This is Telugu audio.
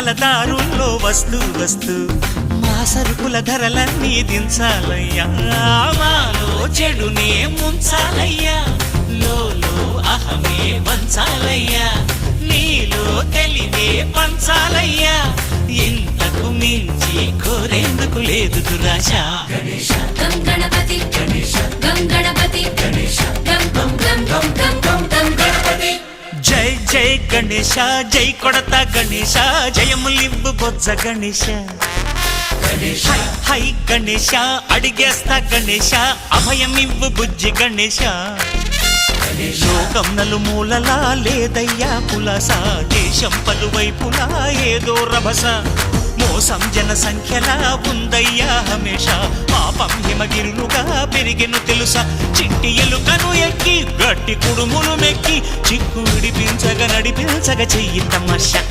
పండగల దారుల్లో వస్తూ వస్తూ మా సరుకుల ధరలన్నీ దించాలయ్యా, మాలో చెడునే ముంచాలయ్యా, లోలో అహమే వంచాలయ్యా, నీలో తెలివే పంచాలయ్యా, ఇంతకు మించి కోరేందుకు లేదు దురాశ. గం గణపతి గణేశ గం గణపతి గణేశ గం గం గం గం గం గం గం గణపతి. జై జై గణేశ జై కొడత గణేశ, జయములివ్వు బొజ్జ గణేశ. హై హై గణేశ అడిగేస్తా గణేశ, అభయమివ్వు బుజ్జి గణేశ. లోకం నలుమూలలా లేదయ్యా పులస, దేశం పలువైపులా ఏదో రభస, మోసం జన సంఖ్యలా ఉందయ్యా హమేష, పాపం హిమగిరులుగా పెరిగెను తెలుసా, చిట్టి ఎలుకను ఎక్కి గట్టి కుడుములు మెక్కి చిక్కు విడిపించగ నడిపించగ చెయ్యి తమాషా.